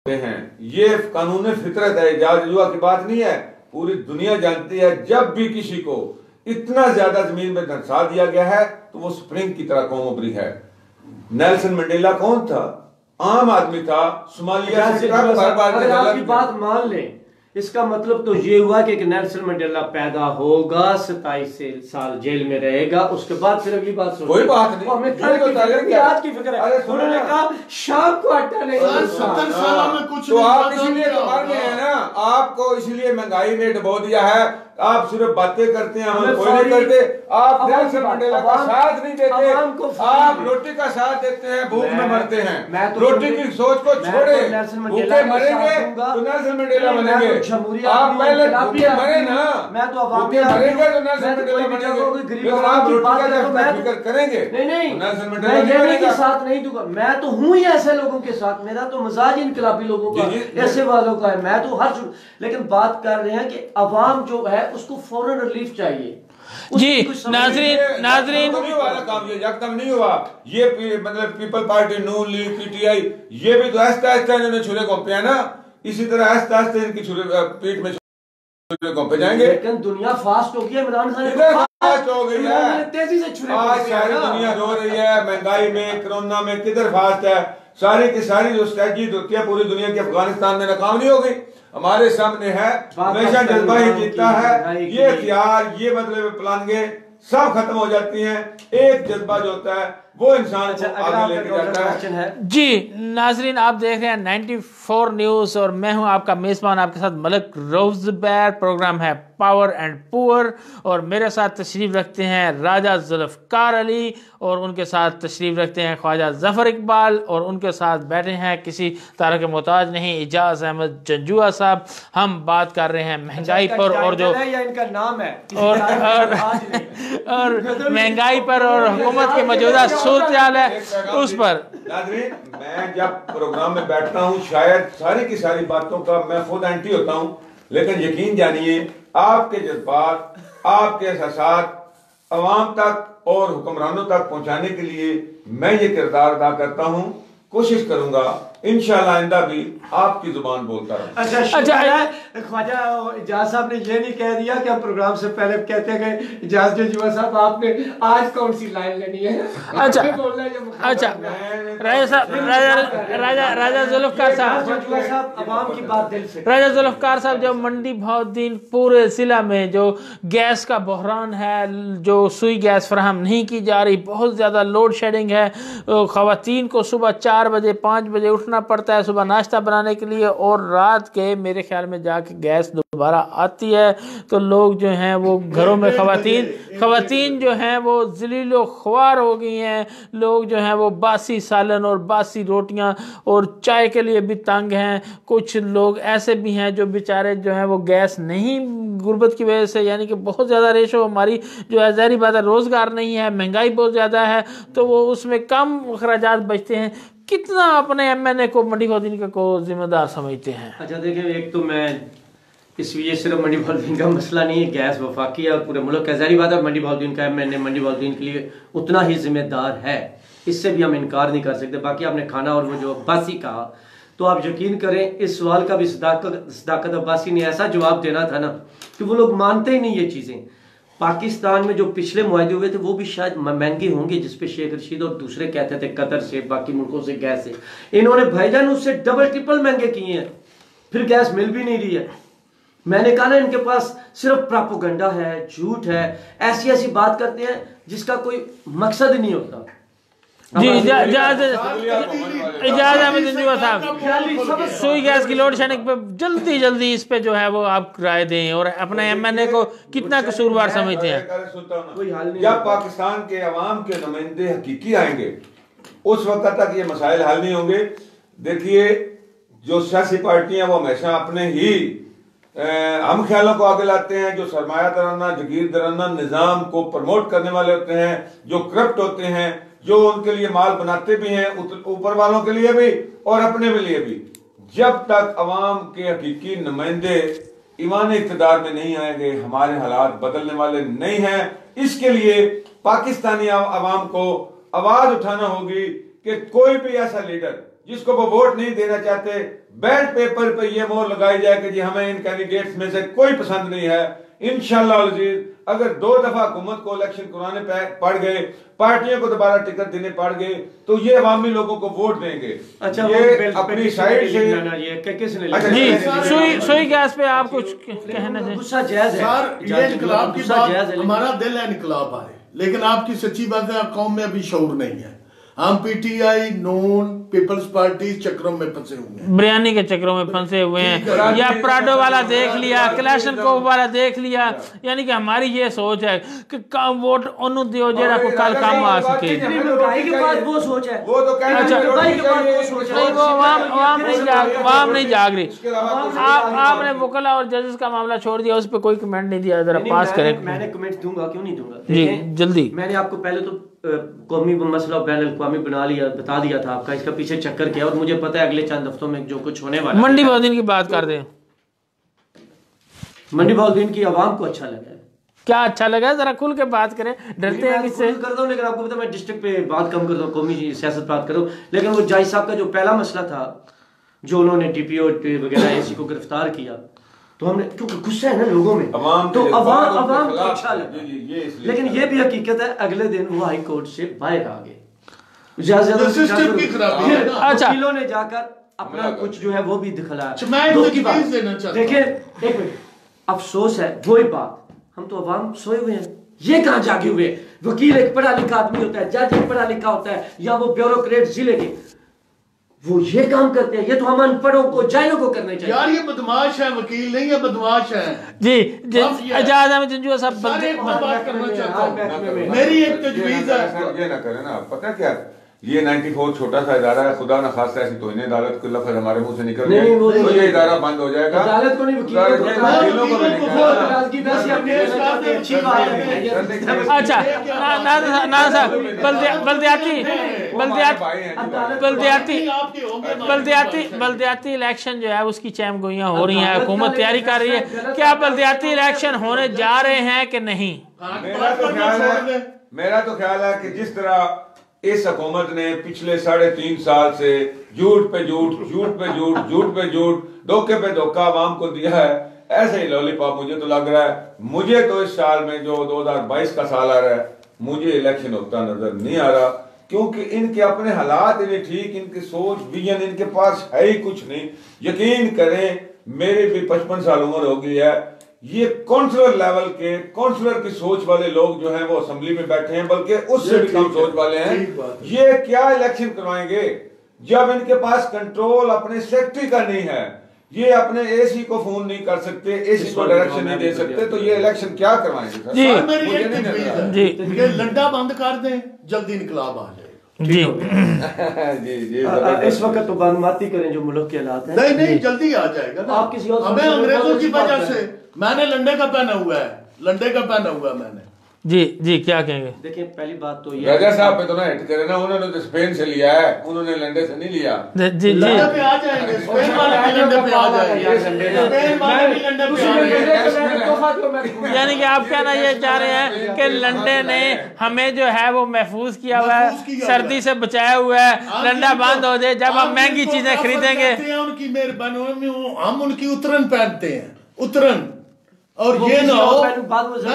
हैं। ये कानून फितरत है, इजाज जुआ की बात नहीं है। पूरी दुनिया जानती है जब भी किसी को इतना ज्यादा जमीन में दरसा दिया गया है तो वो स्प्रिंग की तरह कौम उभरी है। नेल्सन मंडेला कौन था? आम आदमी था, सोमालिया से आपकी बात मान लें, इसका मतलब तो ये हुआ कि एक नेल्सन मंडेला पैदा होगा, 27 साल जेल में रहेगा, उसके बाद फिर अगली बात सुनो। कोई बात नहीं, हमें कल की आज की फिक्र है। उन्होंने कहा शाम को आटा नहीं, 70 सालों में कुछ तो आप इसीलिए तो मर गए हैं ना। आपको इसलिए महंगाई ने डुबो दिया है। आप सिर्फ बातें करते हैं, अमल कोई नहीं करते। आप नेल्सन मंडेला का साथ नहीं देते, आप रोटी का साथ देते हैं, भूख में मरते हैं। रोटी की सोच को छोड़े, भूखे मरेंगे तो नेल्सन मंडेला बनेंगे। आप पहले भूखे मरे ना, भूखे मरेंगे तो नेल्सन मंडेला बनेंगे। आप रोटी का फिक्र करेंगे नहीं, नेल्सन मंडेला मैं साथ नहीं दूंगा। मैं तो हूँ ही ऐसे लोगों के साथ, मेरा तो मजाज इनकलाबी लोगों का, ऐसे वालों का है। मैं तो हर, लेकिन बात कर रहे हैं कि अवाम जो है उसको फौरन रिलीफ चाहिए। जी नाजरीन वाला काम ये यकदम नहीं हुआ। ये मतलब पीपल पार्टी, नून लीग, पीटीआई, ये भी तो आहिस्ता आहिस्ता इन्होंने छुरे घोंपे हैं ना। इसी तरह आहिस्ता आहिस्ता इनकी छुरे पीठ में छुरे घोंपे जाएंगे। लेकिन दुनिया फास्ट हो गई है, इमरान खान फास्ट हो गई है, तेजी से छुरे। आज सारी दुनिया रो रही है महंगाई में, कोरोना में, किधर फास्ट है। सारी की सारी जो स्ट्रेटजी होती है पूरी दुनिया की अफगानिस्तान में नाकाम नहीं हो गई, हमारे सामने है। हमेशा जज्बा ही जीतता है। ये हथियार, ये मतलब प्लानिंगें सब खत्म हो जाती हैं। एक जज्बा जो होता है वो इंसान को आगे लेके जाता है। जी नाजरीन, आप देख रहे हैं 94 न्यूज़ और मैं हूं आपका मेज़बान, आपके साथ मलिक रोज़बैर। प्रोग्राम है पावर एंड पुअर और मेरे साथ तशरीफ़ रखते हैं राजा जुल्फ़कार अली और उनके साथ तशरीफ़ रखते हैं ख्वाजा ज़फ़र इकबाल और उनके साथ बैठे हैं किसी तरह के मोहताज नहीं, एजाज अहमद जंजुआ साहब। हम बात कर रहे हैं महंगाई पर और जो इनका नाम है और महंगाई पर और हुकूमत के मौजूदा सूरत हाल है उस पर। नाज़रीन, मैं जब प्रोग्राम में बैठता हूँ शायद सारी की सारी बातों का मैं खुद एंटी होता हूँ, लेकिन यकीन जानिए आपके जज्बात, आपके एहसासात अवाम तक और हुक्मरानों तक पहुँचाने के लिए मैं ये किरदार अदा करता हूँ। कोशिश करूंगा इंशाल्लाह आइंदा भी आपकी जुबान बोलता रहूं। अच्छा ख्वाजा इजाज साहब ने ये नहीं कह दिया कि हम प्रोग्राम से पहले कहते हैं कि इजाज जुआ साहब आपने आज कौन सी लाइन लेनी है? अच्छा राजा जुल्फ़कार साहब, अवाम की बात दिल से। राजा जुल्फ़कार साहब, जो मंडी भावदीन पूरे जिला में जो गैस का बहरान है, जो सुई गैस फराहम नहीं की जा रही, बहुत ज़्यादा लोड शेडिंग है, ख़वातीन को सुबह 4 बजे 5 बजे उठना पड़ता है सुबह नाश्ता बनाने के लिए और रात के मेरे ख्याल में जाके गैस दोबारा आती है तो लोग जो हैं वो घरों में ख़वातीन जो हैं वो ज़लीलो ख्वार हो गई हैं। लोग जो हैं वो बासी सालन और बासी रोटियां और चाय के लिए भी तंग हैं। कुछ लोग ऐसे भी हैं जो बेचारे जो हैं वो गैस नहीं, गुर्बत की वजह से, यानी कि बहुत ज़्यादा रेशो हमारी जो है, ज़ाहिर बात है रोज़गार नहीं है, महंगाई बहुत ज़्यादा है तो वो उसमें कम अखराजात बचते हैं। कितना अपने एमएनए को मंडी भावदीन को जिम्मेदार समझते हैं? अच्छा देखिए, एक तो मैं ये सिर्फ मंडी भावदीन का मसला नहीं है, गैस वफाकी है और पूरे मुल्क का, ज़ाहिर बात है मंडी भावदीन का एमएनए मंडी भावदीन के लिए उतना ही जिम्मेदार है, इससे भी हम इनकार नहीं कर सकते। बाकी आपने खाना और वो जो अब्बासी कहा, तो आप यकीन करें इस सवाल का भी सदाकत अब्बासी ने ऐसा जवाब देना था ना कि वो लोग मानते ही नहीं ये चीज़ें। पाकिस्तान में जो पिछले मुआहदे हुए थे वो भी शायद महंगे होंगे, जिसपे शेख रशीद और दूसरे कहते थे कतर से, बाकी मुल्कों से गैस से, इन्होंने भाईजान उससे डबल ट्रिपल महंगे किए हैं, फिर गैस मिल भी नहीं रही है। मैंने कहा ना इनके पास सिर्फ प्रोपेगेंडा है, झूठ है, ऐसी ऐसी बात करते हैं जिसका कोई मकसद नहीं होता। जी इजाज अहमद जंजुआ साहब, सुई गैस की लोड शेडिंग पे जल्दी इस पे जो है वो आप राय दें और अपने एमएनए को कितना कसूरवार समझते हैं? जब पाकिस्तान के अवाम के नुमाइंदे हकीकी आएंगे उस वक्त तक ये मसाइल हल नहीं होंगे। देखिए, जो सियासी पार्टियां वो हमेशा अपने ही हम ख्यालों को आगे लाते हैं, जो सरमाया दराना जगीर दराना निज़ाम को प्रमोट करने वाले होते हैं, जो करप्ट होते हैं, जो उनके लिए माल बनाते भी हैं, ऊपर वालों के लिए भी और अपने के लिए भी। जब तक अवाम के हकीकी नुमाइंदे ईमान इक़्तिदार में नहीं आएंगे हमारे हालात बदलने वाले नहीं हैं। इसके लिए पाकिस्तानी अवाम को आवाज उठाना होगी कि कोई भी ऐसा लीडर जिसको वो वोट नहीं देना चाहते, बैलेट पेपर पे ये मोहर लगाई जाए कि जी हमें इन कैंडिडेट्स में से कोई पसंद नहीं है। इंशाअल्लाह अज़ीज़, अगर 2 दफा हुकूमत को इलेक्शन कराने पड़ गए, पार्टियों को दोबारा टिकट देने पड़ गए, तो ये अवामी लोगों को वोट देंगे। अच्छा, ये अपनी साइड से सुई गैस पे आप कुछ कहना चाहिए? गुस्सा जायज है सर, ये इनकलाब की बात, हमारा दिल है इनकलाब आए, लेकिन आपकी सच्ची बात है कौम में अभी शऊर नहीं है। हम पीटीआई, नून, पीपल्स पार्टी चक्रों में फंसे हुए हैं, बिरयानी के चक्रों में फंसे हुए हैं, या प्राडो वाला देख लिया, क्लैशनकोव वाला देख लिया। यानी कि हमारी ये सोच है कि कम वोट उन्होंने दियो जेड़ा को कल काम आ सके। वो सोच है, वो तो अच्छा, नहीं वो आवाम नहीं जाग रही। आपने वकला और जजेस का मामला छोड़ दिया, उस पर कोई कमेंट नहीं दिया, जरा पास करें। मैंने कमेंट दूंगा, क्यों नहीं दूंगा जी जल्दी। मैंने आपको पहले तो कौमी मसला बैन अल-अक़वामी बता दिया था आपका, इसका पीछे चक्कर क्या, और मुझे पता है अगले चंद हफ्तों में जो कुछ होने वाला है। मंडी बहुद्दीन की बात कर दें। मंडी बहुद्दीन की आवाम को अच्छा लगा है। क्या अच्छा लगा, जरा खुल के बात करें, डरते हैं किससे? करता हूं, लेकिन आपको पता है मैं डिस्ट्रिक्ट पे बात कम करता हूँ, कौमी सियासत बात करूँ। लेकिन वो जाहिद साहब का जो पहला मसला था, जो उन्होंने डीपीओ वगैरह एसी को गिरफ्तार किया, तो हमने, क्योंकि गुस्सा है ना लोगों में, तो अवाम को अच्छा लगा। लेकिन ये भी हकीकत है अगले दिन वो हाई कोर्ट से बाहर आ गए। अच्छा, वकीलों ने जाकर अपना कुछ जो है वो भी दिखलाया। देखिए एक मिनट, अफसोस है वही बात, हम तो अवाम सोए हुए हैं, ये कहाँ जागे हुए? वकील एक पढ़ा लिखा आदमी होता है, जज एक पढ़ा लिखा होता है, या वो ब्यूरोक्रेट जिले के, वो ये काम करते हैं। ये तो हम अनपढ़ों को, जाहिलों को करने चाहिए। यार ये बदमाश है, वकील नहीं है, बदमाश है। जी एजाज अहमद जंजुआ साहब, बात करना चाहता हूं, मेरी एक तजवीज़ है। ये ना करें ना, पता क्या, ये 94 छोटा सा इदारा है, खुदा न खास्ता ऐसी तोहिन अदालत के लफ्ज़ हमारे मुंह से निकल जाए तो ये इदारा बंद हो जाएगा। अदालत को नहीं, वकीलों को अच्छा ना साहब, बल्दियाती इलेक्शन जो है उसकी चैम गोइयां हो रही हैं, हुकूमत तैयारी कर रही है। क्या बल्दियाती इलेक्शन होने जा रहे हैं कि नहीं? मेरा तो ख्याल है कि जिस तरह इस हुकूमत ने पिछले 3.5 साल से झूठ पे झूठ, झूठ पे झूठ, झूठ पे झूठ, धोखे पे धोखा आवाम को दिया है, ऐसे ही लॉलीपॉप मुझे तो लग रहा है। मुझे तो इस साल में जो 2022 का साल आ रहा है, मुझे इलेक्शन होता नजर नहीं आ रहा, क्योंकि इनके अपने हालात इन्हें ठीक, इनकी सोच विजन इनके पास है ही कुछ नहीं। यकीन करें, मेरी भी 55 साल उम्र हो गई है, ये काउंसलर लेवल के, काउंसलर की सोच वाले लोग जो हैं वो असेंबली में बैठे हैं, बल्कि उससे भी कम सोच वाले हैं। ये क्या इलेक्शन करवाएंगे जब इनके पास कंट्रोल अपने सेक्रेटरी का नहीं है, ये अपने एसी को फोन नहीं कर सकते, एसी को डायरेक्शन नहीं दे सकते, तो ये इलेक्शन क्या करवाएंगे? जी ये लड्डा बंद कर दें, जल्दी इनकलाब आ जाए। जी इस वक्त तो बात करें जो मुल्क के हालात हैं। नहीं जल्दी आ जाएगा ना। आप किसी और हमें अंग्रेजों की वजह से, मैंने लंडे का पहना हुआ है, लंडे का पहना हुआ मैंने। जी क्या कहेंगे? देखिए पहली बात तो ये राजा साहब पे तो ना हिट करे ना, उन्होंने तो स्पेन से लिया है, उन्होंने लंडे से नहीं लिया। जी लंडे पे आ जाएंगे, स्पेन वाले भी लंडे पे आ जाएंगे, स्पेन वाले भी लंडे पे आ जाएंगे। यानी कि आप कहना ये चाह रहे हैं कि लंडे ने हमें जो है वो महफूज किया हुआ है, सर्दी से बचाया हुआ है, लंडा बंद हो जाए जब हम महंगी चीजें खरीदेंगे। उनकी मेहरबानी, हम उनकी उतरन पहनते हैं, उतरन, और ये ना हो, मैं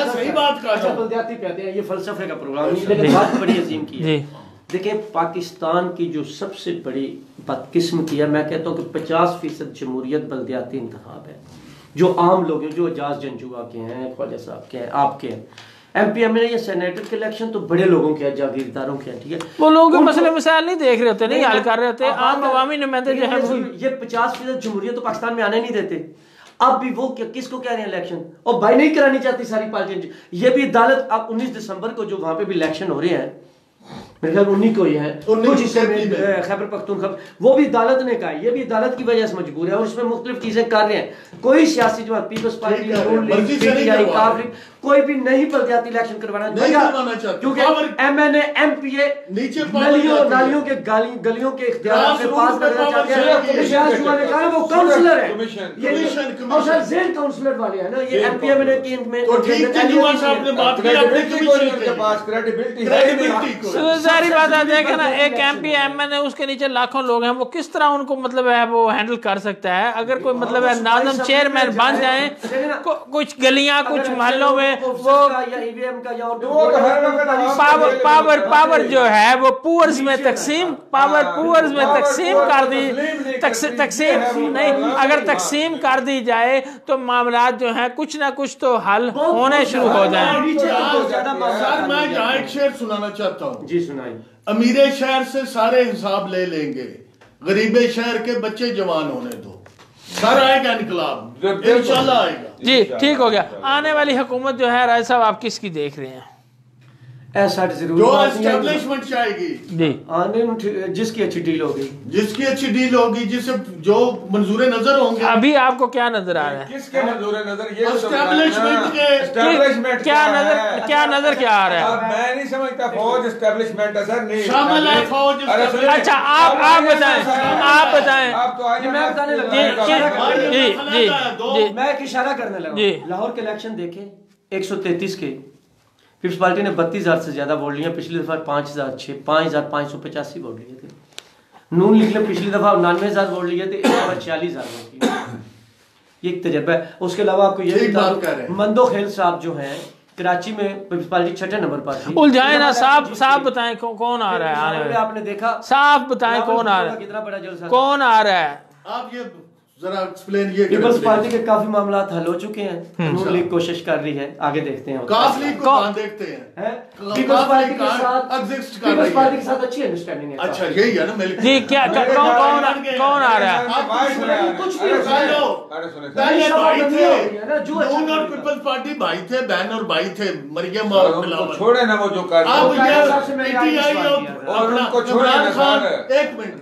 सही बात कर रहा हूं। बल्दियाती कहते हैं, ये फलसफे का प्रोग्राम नहीं, लेकिन बात बड़ी अजीम की है। देखिए पाकिस्तान की जो सबसे बड़ी बदकिस्मती है, मैं कहता हूँ कि 50% जमहूरियत बल्दियाती इंतखाब है। जो आम लोग हैं, जो एजाज जंजुआ के हैं, ख्वाजा साहब के हैं, आपके हैं, एमपी एमएलए या सेनेटर के इलेक्शन तो बड़े लोगों के हैं, जागीरदारों के हैं, ठीक है। वो लोगों के मसले मसाइल नहीं देख रहे होते, नहीं हल कर रहे होते, आम अवामी नुमाइंदे जो है ये 50% जमहूरियत तो पाकिस्तान में आने नहीं देते। अब भी वो किसको कह रहे हैं इलेक्शन, और भाई नहीं करानी चाहती सारी पार्टियां। ये भी अदालत अब 19 दिसंबर को जो वहां पे भी इलेक्शन हो रहे हैं, मेरे ख्याल 19 को ही है, कुछ हिस्से में खैबर पख्तूनख्वा, वो भी अदालत ने कहा, ये भी अदालत की वजह से मजबूर है, और उसमें मुख्तलिफ चीजें कर रहे हैं। कोई सियासी जमात, पीपल्स पार्टी, कोई भी नहीं बल्दियाती इलेक्शन करवाना चाहते, क्योंकि MNA MPA नीचे नालियों के गलियों के इख्तियार से पास करना चाहते हैं। इशार शुआ ने कहा वो काउंसलर है, और सर जेल काउंसलर वाले हैं ना ये MP MNA की में। तो ठीक जुआ साहब ने बात की, अपने कमीशन के पास क्रेडिबिलिटी है। सारी बात आप देखें ना, एक MP MNA उसके नीचे लाखों लोग हैं, वो किस तरह उनको मतलब है वो हैंडल कर सकता है। अगर कोई मतलब है नाज़म चेयरमैन बन जाए, कुछ गलियां कुछ मोहल्लों में वो पावर जो है वो पुअर्स में तकसीम कर दी, तकसीम नहीं, अगर तकसीम कर दी जाए तो मामला जो है कुछ ना कुछ तो हल होने शुरू हो जाए। मैं यहाँ एक शेर सुनाना चाहता हूँ। जी सुनाइए। अमीरे शहर से सारे हिसाब ले लेंगे, गरीबे शहर के बच्चे जवान होने दो, सर आएगा इनकलाब, इंशाल्लाह आएगा। जी ठीक हो गया। आने वाली हुकूमत जो है राय साहब आप किसकी देख रहे हैं? ऐसा जरूर जो एस्टेब्लिशमेंट चाहेगी जी, जिसकी अच्छी डील होगी, जिसे जो मंजूर नजर होंगे। अभी आपको क्या नजर आ रहा है? किसके मंजूर नजर? ये एस्टेब्लिशमेंट के क्या नजर आ रहा है? मैं नहीं समझता फौज एस्टेब्लिशमेंट है सर, नहीं शामिल है फौज। अच्छा आप बताएं। आप तो आज मैं बताने लगा। जी मैं एक इशारा करने लगा। लाहौर के इलेक्शन देखे, 133 के पीपल्स पार्टी ने 32,000 से ज्यादा वोट लिया। पिछली दफा 5,585 वोट लिए थे। नून लीग ने पिछली दफा 99,000 वोट लिए थे, इस दफा 46,000 वोट लिए। ये एक तजर्बा है। उसके अलावा आपको ये भी मंदो खेल साहब जो हैं कराची में पीपल्स पार्टी 6 नंबर पर थी। उलझाए ना, साफ बताएं कौन आ रहा है आने वाले? आपने देखा, साफ बताएं कौन आ रहा है, कितना बड़ा जलसा, कौन आ रहा है? आप ये जरा एक्सप्लेन ये। पीपल्स पार्टी के काफी मामला हल हो चुके हैं। नून लीग कोशिश कर रही है, आगे देखते हैं। काफ लीग को देखते हैं। पीपल्स पार्टी के साथ अच्छी अंडरस्टैंडिंग है। अच्छा यही है ना मिलकर। जी क्या कौन आ रहा है? कुछ भी पहले भाई थे, नून और पीपल्स पार्टी भाई थे, बहन और भाई थे, मरियम और बिलावल। छोड़े ना वो जो कर अब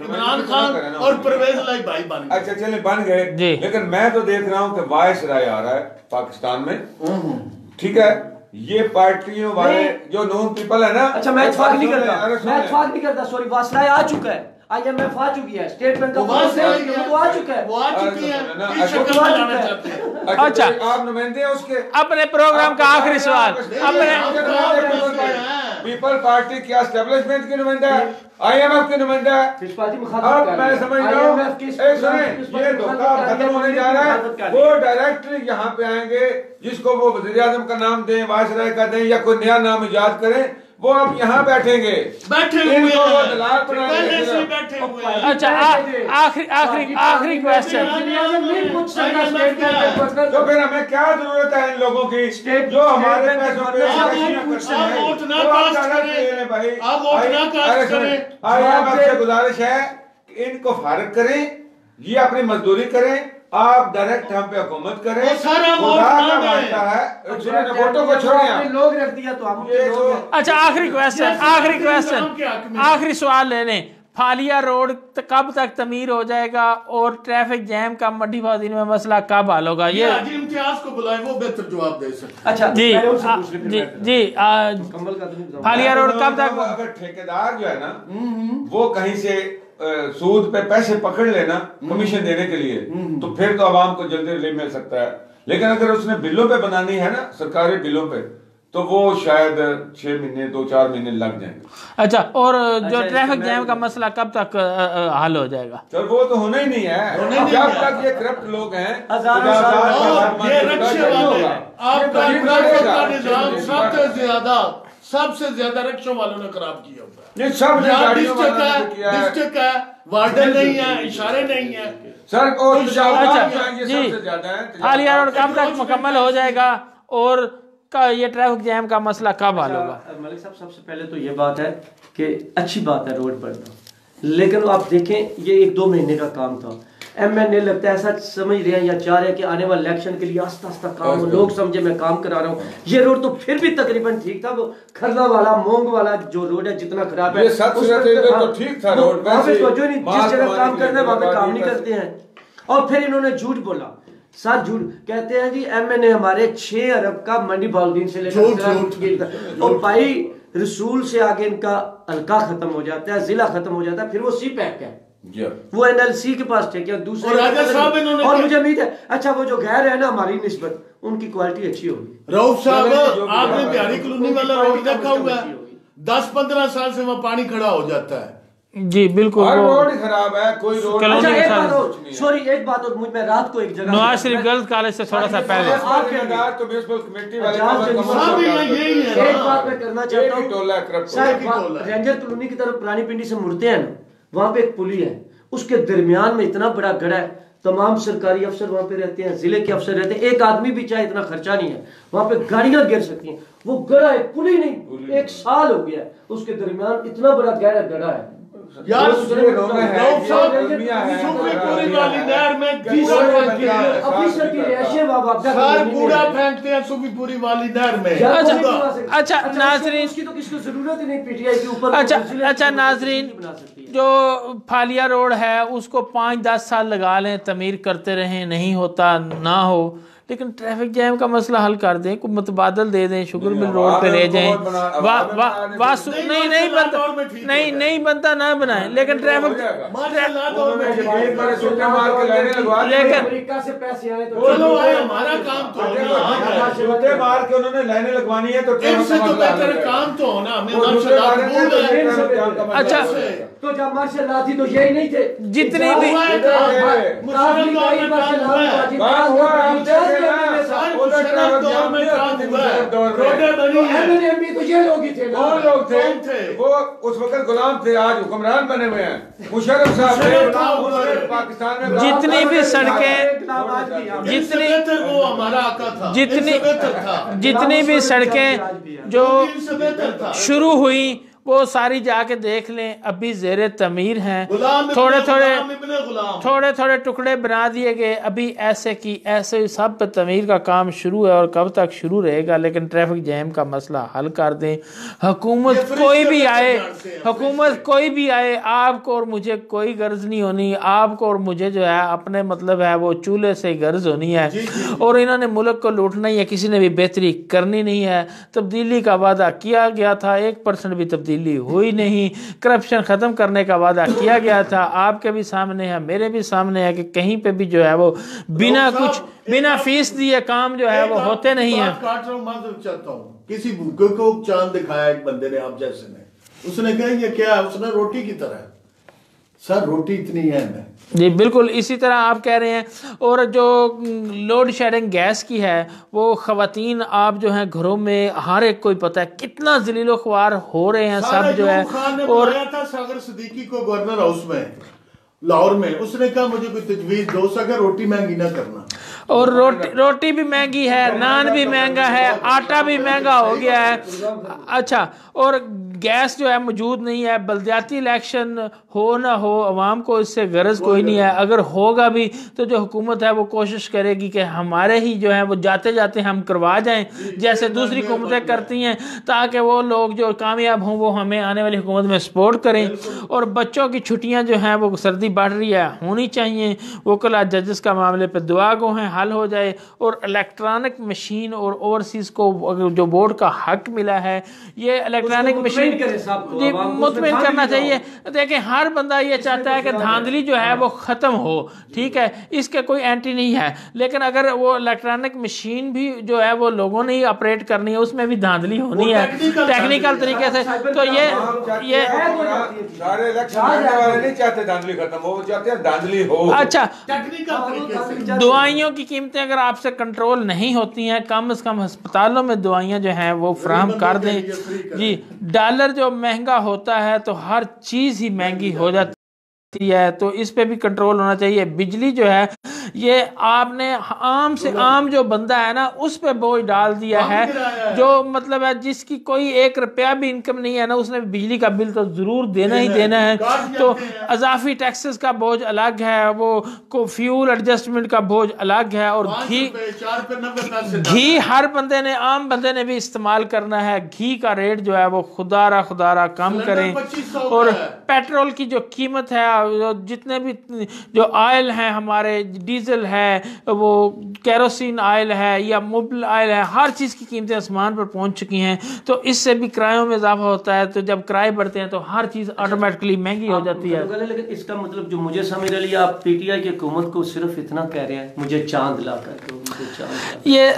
इमरान खान और परवेज लाई भाई बन गए। अच्छा चले बन गए, लेकिन मैं तो देख रहा हूँ कि वायस राय आ रहा है पाकिस्तान में। ठीक है, ये पार्टियों वाले जो नून पीपल है ना। अच्छा मैं इत्तेफाक नहीं करता, सॉरी, वासराय आ चुका है, IMF आ चुकी है, स्टेट बैंक का वो आ चुका है, वो आ चुकी है। अच्छा आप नुमाइंदे हैं उसके। अपने प्रोग्राम का आखिरी सवाल, पीपल पार्टी क्या एस्टेब्लिशमेंट की नुमाइंदा है, IMF की नुमाइंदा है? अब मैं समझ रहा हूँ ये धोखा खत्म होने जा रहा है। वो डायरेक्टली यहाँ पे आएंगे, जिसको वो वज़ीर आज़म का नाम दें, वायसराय का दें, या कोई नया नाम इजाद करें, वो अब यहाँ बैठेंगे हुए अच्छा आखिरी क्वेश्चन। तो फिर हमें क्या जरूरत है इन लोगों की जो हमारे पैसों पे आपसे गुजारिश है कि इनको फारिग करें, ये अपनी मजदूरी करें, आप डायरेक्ट हम पे हुकूमत करें। वोटों को छोड़ें, लोग रख दिया तो हम। अच्छा आखिरी क्वेश्चन, आखिरी सवाल लेने, फालिया रोड कब तक तमीर हो जाएगा और ट्रैफिक जैम का मड्डी बाज़ी में मसला कब हल होगा? ये इम्तियाज को बुलाए, वो बेहतर जवाब दे सकते। अच्छा जी फालिया रोड कब तक? अगर ठेकेदार जो है ना वो कहीं से सूद पे पैसे पकड़ लेना कमीशन देने के लिए, तो फिर तो आवाम को जल्दी रिलीफ मिल सकता है। लेकिन अगर उसने बिलों पे बनानी है ना, सरकारी बिलों पे, तो वो शायद 6 महीने 2-4 महीने लग जाएंगे। अच्छा, और जो ट्रैफिक जैम का मसला कब तक हल हो जाएगा? सर वो तो होना ही नहीं है जब तक ये करप्ट लोग हैं। सबसे ज्यादा रिक्शा वालों ने खराब किया हुआ है। ये सब डिस्ट्रिक्ट है, वार्डन नहीं है, इशारे नहीं है सर। फालिया रोड कब तक मुकम्मल हो जाएगा और ये ट्रैफिक जैम का मसला कब हल होगा? मलिक साहब, सबसे पहले तो ये बात है कि अच्छी बात है रोड बनना, लेकिन आप देखें ये 1-2 महीने का काम था। MNA लगता है ऐसा समझ रहे हैं या चाह रहे हैं कि आने वाले इलेक्शन के लिए आस्ता आस्ता काम हो, लोग समझे मैं काम करा रहा हूँ। ये रोड तो फिर भी तकरीबन ठीक था, वो खरला वाला मोंग वाला जो रोड है जितना खराब है तो ठीक था रोड, जिस जगह काम करना है वहां पे काम नहीं करते हैं। और फिर इन्होंने झूठ बोला, सर झूठ कहते हैं जी, MNA हमारे 6 अरब का मंडी बहाउद्दीन से लेकर और भाई रसूल से आगे इनका हल्का खत्म हो जाता है, जिला खत्म हो जाता है, फिर वो CPAC है, वो NLC के पास थे क्या दूसरे। और मुझे उम्मीद है अच्छा वो जो गैर है ना हमारी निस्बत, उनकी क्वालिटी अच्छी होगी। रऊफ साहब आपने बिहारी कॉलोनी वाला रोड देखा हुआ है, 10-15 साल से वहाँ पानी खड़ा हो जाता है। जी बिल्कुल, रोड खराब है, कोई रोड। अच्छा एक बात और, सॉरी एक बात और, मैं रात को एक जगह नवाज शरीफ गर्ल्स कॉलेज से थोड़ा सा पहले तो म्युनिसिपल कमेटी वाले एक बात मैं करना चाहता हूँ, रेंजर कॉलोनी की तरफ पुरानी पिंडी से मुड़ते हैं ना, वहाँ पे एक पुली है, उसके दरमियान में इतना बड़ा गड़ा है, तमाम सरकारी अफसर वहाँ पे रहते हैं, जिले के अफसर रहते हैं, एक आदमी भी चाहे इतना खर्चा नहीं है, वहाँ पे गाड़ियां गिर सकती हैं। वो गड़ा है, पुली नहीं, 1 साल हो गया है, उसके दरमियान इतना बड़ा गहरा गड़ा है यार। सूफीपुरी वाली नहर में कूड़ा फेंकते हैं सूफीपुरी वाली नहर में। अच्छा नाजरीन, उसकी तो किसी को जरूरत ही नहीं PTI के ऊपर। अच्छा नाजरीन, जो फालिया रोड है उसको 5-10 साल लगा लें, तमीर करते रहें, नहीं होता ना हो, लेकिन ट्रैफिक जैम का मसला हल कर दें, कुछ मुतबादल दे दें, शुगर मिल रोड पे ले जाएं, नहीं बनता ना बनाएं, लेकिन ट्रैफिक लाइनें लगवानी है तो काम तो होना। अच्छा तो जब मार्शल थी तो यही नहीं थे, जितने भी लोग थे वो उस वक्त गुलाम थे, आज हुक्मरान बने हुए हैं। मुशर्रफ साहब थे पाकिस्तान में। जितनी भी सड़कें, जितनी भी सड़कें जो शुरू हुई वो सारी जाके देख लें, अभी ज़ेरे तमीर हैं, थोड़े थोड़े टुकड़े बना दिए गए, अभी ऐसे की ऐसे सब पे तमीर का काम शुरू है और कब तक शुरू रहेगा। लेकिन ट्रैफिक जैम का मसला हल कर दें। हुकूमत कोई भी आए, आपको और मुझे कोई गर्ज नहीं होनी, आपको और मुझे जो है अपने मतलब है वो चूल्हे से गर्ज होनी है। और इन्होंने मुल्क को लूटना ही है, किसी ने भी बेहतरी करनी नहीं है। तब्दीली का वादा किया गया था, 1% भी तब्दीली हुई नहीं। करप्शन खत्म करने का वादा किया गया था, आपके भी सामने है, मेरे भी सामने है कि कहीं पे भी जो है वो बिना फीस दिए काम जो है वो होते नहीं है। चाहता हूँ किसी भूखे को चांद दिखाया एक बंदे ने, आप जैसे ने, उसने कहा ये क्या है, उसने रोटी की तरह, सर रोटी इतनी है मैं जी बिल्कुल इसी तरह आप कह रहे हैं। और जो लोड शेडिंग गैस की है वो ख़वातीन आप जो हैं घरों में हर एक कोई पता है कितना ज़लीलो ख्वार हो रहे हैं सब जो है। और था सागर सिद्दीकी को गवर्नर हाउस में लाहौर में, उसने कहा मुझे कोई तजवीज़ दो, अगर रोटी महंगी ना करना। और रोटी भी महंगी है, नान भी महंगा है, आटा भी महंगा हो गया है। अच्छा, और गैस जो है मौजूद नहीं है। बल्दियाती इलेक्शन हो ना हो, अवाम को इससे गरज कोई नहीं है। अगर होगा भी तो जो हुकूमत है वो कोशिश करेगी कि हमारे ही जो है वो जाते जाते हम करवा जाएं, जैसे दूसरी हुकूमतें करती हैं, ताकि वो लोग जो कामयाब हों वो हमें आने वाली हुकूमत में सपोर्ट करें। और बच्चों की छुट्टियां जो हैं वो सर्दी बढ़ रही है, होनी चाहिए। वकला जजेस का मामले पर दुआ गो हैं, हल हो जाए। और इलेक्ट्रॉनिक मशीन और ओवरसीज को जो बोर्ड का हक मिला है, ये इलेक्ट्रॉनिक मशीन मुतमिन करना चाहिए। देखें हर बंदा ये चाहता है कि धांधली जो है वो ख़त्म हो, ठीक है, इसके कोई एंटी नहीं है। लेकिन अगर वो इलेक्ट्रॉनिक मशीन भी जो है वो लोगों ने ही ऑपरेट करनी है, उसमें भी धांधली होनी है टेक्निकल तरीके से। तो ये सारे इलेक्शन वाले नहीं चाहते धांधली खत्म हो, वो चाहते हैं धांधली हो। अच्छा, दवाइयों की कीमतें अगर आपसे कंट्रोल नहीं होती हैं, कम से कम अस्पतालों में दवाइयाँ जो हैं वो फ्राहम कर दें जी। डॉलर जो महंगा होता है तो हर चीज़ ही महंगी हो जाती है, तो इस पे भी कंट्रोल होना चाहिए। बिजली जो है ये आपने आम से आम जो बंदा है ना उस पे बोझ डाल दिया है, जो मतलब है जिसकी कोई 1 रुपया भी इनकम नहीं है ना, उसने बिजली का बिल तो जरूर देना ही देना है। तो अजाफी टैक्सेस का बोझ अलग है, वो फ्यूल एडजस्टमेंट का बोझ अलग है। और घी हर बंदे ने, आम बंदे ने भी इस्तेमाल करना है। घी का रेट जो है वो खुदारा कम करें। और पेट्रोल की जो कीमत है जितने भी जो ऑयल हैं हमारे, डीजल है, वो केरोसिन ऑयल है या मोबिल ऑयल है, हर चीज़ की कीमतें आसमान पर पहुंच चुकी हैं। तो इससे भी किरायों में इजाफा होता है, तो जब किराए बढ़ते हैं तो हर चीज़ ऑटोमेटिकली महंगी हो जाती है। लेकिन इसका मतलब जो मुझे समझ रही है, आप पीटीआई की हुकूमत को सिर्फ इतना कह रहे हैं मुझे चांद ला कर दो, ये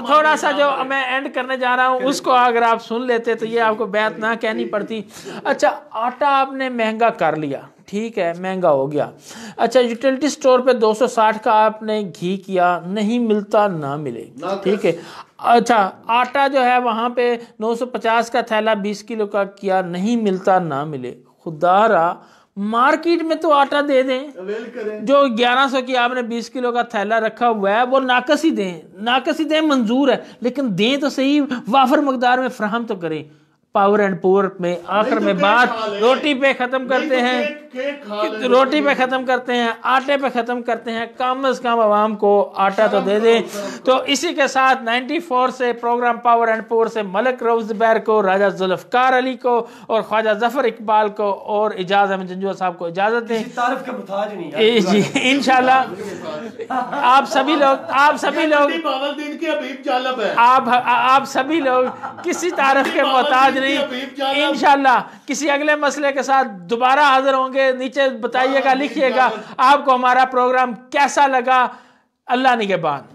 थोड़ा सा जो मैं एंड करने जा रहा हूँ उसको अगर आप सुन लेते तो ये आपको बात ना कहनी पड़ती। अच्छा, आटा आपने महंगा कर लिया, ठीक है, महंगा हो गया। अच्छा, यूटिलिटी स्टोर पे 260 का आपने घी किया, नहीं मिलता ना मिले, ठीक है। अच्छा, आटा जो है वहाँ पे 950 का थैला 20 किलो का किया, नहीं मिलता ना मिले। खुदारा मार्केट में तो आटा दे दें, जो 1100 की आपने 20 किलो का थैला रखा हुआ है वो नाकस ही दें, मंजूर है, लेकिन दें तो सही, वाफर मकदार में फराहम तो करें। पावर एंड पुअर में आखिर में बात रोटी पे खत्म करते हैं, रोटी पे खत्म करते हैं, आटे पे खत्म करते हैं। कम से कम आवाम को आटा तो दे दें। तो इसी के साथ 94 से प्रोग्राम पावर एंड पुअर से मलिक रऊफ ज़ुबैर को, राजा जुल्फ़कार अली को और ख्वाजा जफर इकबाल को और इजाज़ अहमद जंजुआ साहब को इजाज़त दें। तारीफ का मुताज नहीं जी, इंशाल्लाह आप सभी लोग आप सभी लोग किसी तारीफ के मोहताज नहीं। इंशाल्लाह किसी अगले मसले के साथ दोबारा हाजिर होंगे। नीचे बताइएगा, लिखिएगा आपको हमारा प्रोग्राम कैसा लगा। अल्लाह निगहबान।